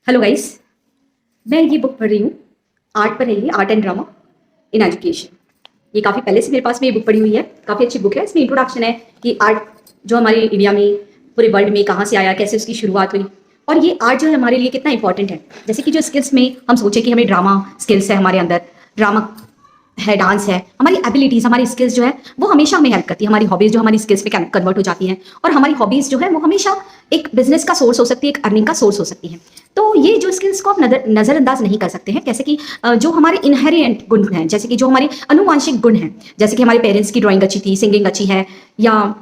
Hello guys, मैं ये book पढ़ रही हूँ। आर्ट पर है, ये art and drama in education. ये काफ़ी पहले से मेरे पास में ये बुक पढ़ी हुई है। काफ़ी अच्छी बुक है। इसमें इंट्रोडक्शन है कि आर्ट जो हमारे इंडिया में, पूरे वर्ल्ड में कहाँ से आया, कैसे उसकी शुरुआत हुई, और ये आर्ट जो है हमारे लिए कितना इंपॉर्टेंट है। जैसे कि जो स्किल्स में हम सोचे कि हमें ड्रामा स्किल्स है, हमारे अंदर ड्रामा है, डांस है, हमारी एबिलिटीज़, हमारी स्किल्स जो है वो हमेशा हमें हेल्प करती है। हमारी हॉबीज़ जो हमारी स्किल्स में कन्वर्ट हो जाती हैं, और हमारी हॉबीज़ जो है वो हमेशा एक बिजनेस का सोर्स हो सकती है, एक अर्निंग का सोर्स हो सकती है। तो ये जो स्किल्स को आप नज़रअंदाज नहीं कर सकते हैं। जैसे कि जो हमारे इनहेरिएंट गुण हैं, जैसे कि जो हमारे अनुवांशिक गुण हैं, जैसे कि हमारे पेरेंट्स की ड्राइंग अच्छी थी, सिंगिंग अच्छी है, या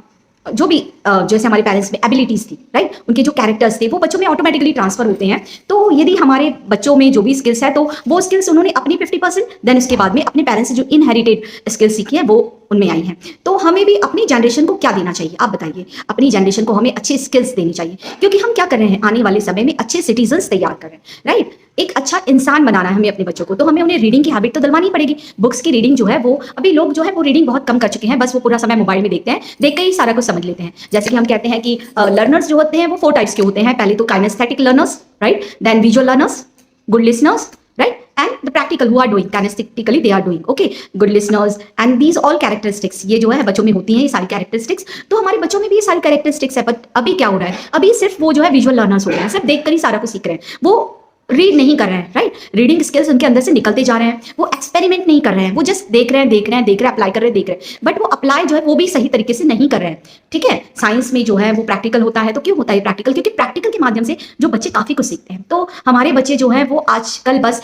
जो भी जैसे हमारे पेरेंट्स में एबिलिटीज़ थी, राइट, उनके जो कैरेक्टर्स थे वो बच्चों में ऑटोमेटिकली ट्रांसफर होते हैं। तो यदि हमारे बच्चों में जो भी स्किल्स है, तो वो स्किल्स उन्होंने अपनी 50%, देन उसके बाद में अपने पेरेंट्स से जो इनहेरिटेड स्किल्स सीखी है वो उनमें आई हैं। तो हमें भी अपनी जनरेशन को क्या देना चाहिए, आप बताइए। अपनी जनरेशन को हमें अच्छी स्किल्स देनी चाहिए, क्योंकि हम क्या कर रहे हैं, आने वाले समय में अच्छे सिटीजन्स तैयार कर रहे हैं, राइट। एक अच्छा इंसान बनाना है हमें अपने बच्चों को, तो हमें उन्हें रीडिंग की हैबिट तो दिलवानी पड़ेगी। बुक्स की रीडिंग जो है वो, अभी लोग जो है वो रीडिंग बहुत कम कर चुके हैं, बस वो पूरा समय मोबाइल में देखते हैं, देख के ही सारा कुछ समझ लेते हैं। जैसे कि हम कहते हैं कि लर्नर्स जो होते हैं वो 4 टाइप्स के होते हैं। पहले तो kinaesthetic learners, right, then visual learners, good listeners, right, and the practical who are doing kinesthetically they are doing, okay, good listeners, and these all characteristics, ये जो है बच्चों में होती हैं, ये सारी कैरेक्टरिस्टिक्स। तो हमारे बच्चों में भी ये सारी कैरेक्टरिस्टिक्स है, बट अभी क्या हो रहा है, अभी सिर्फ वो जो है विजुअल लर्नर्स हो रहे हैं, सिर्फ देख कर ही सारा कुछ सीख रहे हैं, वो रीड नहीं कर रहे हैं, राइट। रीडिंग स्किल्स उनके अंदर से निकलते जा रहे हैं, वो एक्सपेरिमेंट नहीं कर रहे हैं, वो जस्ट देख रहे हैं, अप्लाई कर रहे हैं, देख रहे हैं, बट वो अप्लाई जो है वो भी सही तरीके से नहीं कर रहे हैं, ठीक है। साइंस में जो है वो प्रैक्टिकल होता है, तो क्यों होता है प्रैक्टिकल, क्योंकि प्रैक्टिकल के माध्यम से जो बच्चे काफी कुछ सीखते हैं। तो हमारे बच्चे जो है वो आजकल बस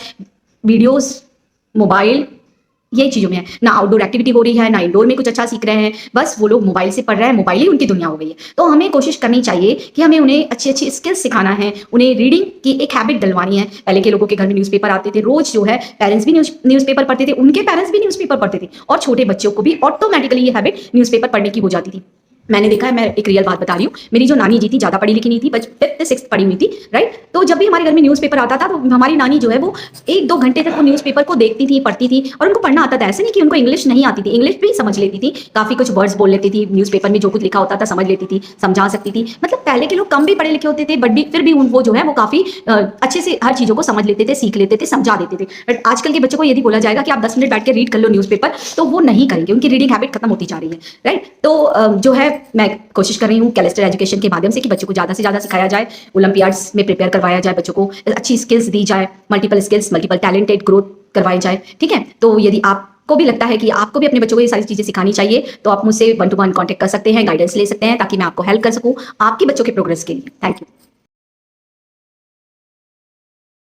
वीडियोस, मोबाइल, ये चीज़ों में है, ना आउटडोर एक्टिविटी हो रही है, ना इंडोर में कुछ अच्छा सीख रहे हैं, बस वो लोग मोबाइल से पढ़ रहे हैं, मोबाइल ही उनकी दुनिया हो गई है। तो हमें कोशिश करनी चाहिए कि हमें उन्हें अच्छी अच्छी स्किल्स सिखाना है, उन्हें रीडिंग की एक हैबिट डलवानी है। पहले के लोगों के घर में न्यूज़पेपर आते थे, रोज जो है पेरेंट्स भी न्यूज़पेपर पढ़ते थे, उनके पेरेंट्स भी न्यूज़पेपर पढ़ते थे, और छोटे बच्चों को भी ऑटोमेटिकली ये हैबिट न्यूज़पेपर पढ़ने की हो जाती थी। मैंने देखा है, मैं एक रियल बात बता रही हूँ। मेरी जो नानी जी थी, ज़्यादा पढ़ी लिखी नहीं थी, बस 5th 6th पढ़ी हुई थी, राइट। तो जब भी हमारे घर में न्यूज़पेपर आता था, तो हमारी नानी जो है वो 1-2 घंटे तक वो न्यूज़पेपर को देखती थी, पढ़ती थी, और उनको पढ़ना आता था। ऐसे नहीं कि उनको इंग्लिश नहीं आती थी, इंग्लिश भी समझ लेती थी, काफ़ी कुछ वर्ड्स बोल लेती थी, न्यूज़पेपर में जो कुछ लिखा होता था समझ लेती थी, समझा सकती थी। मतलब पहले के लोग कम भी पढ़े लिखे होते थे, बट भी फिर भी वो जो है वो काफ़ी अच्छे से हर चीज़ों को समझ लेते थे, सीख लेते थे, समझा देते थे। बट आजकल के बच्चों को यदि बोला जाएगा कि आप 10 मिनट बैठ के रीड कर लो न्यूज़पेपर, तो वो नहीं करेंगे, उनकी रीडिंग हैबिट खत्म होती जा रही है, राइट। तो जो है मैं कोशिश कर रही हूँ कैलिस्टर एजुकेशन के माध्यम से कि बच्चों को ज़्यादा से ज़्यादा सिखाया जाए, ओलंपियाड्स में प्रिपेयर करवाया जाए, बच्चों को अच्छी स्किल्स दी जाए, multiple skills, multiple talented growth करवाई जाए, ठीक है। तो यदि आपको भी लगता है कि आपको भी अपने बच्चों को ये सारी चीज़ें सिखानी चाहिए, तो आप मुझसे 1 to 1 कॉन्टैक्ट कर सकते हैं, गाइडेंस ले सकते हैं, ताकि मैं आपको हेल्प कर सकूँ आपके बच्चों के प्रोग्रेस के लिए। Thank you.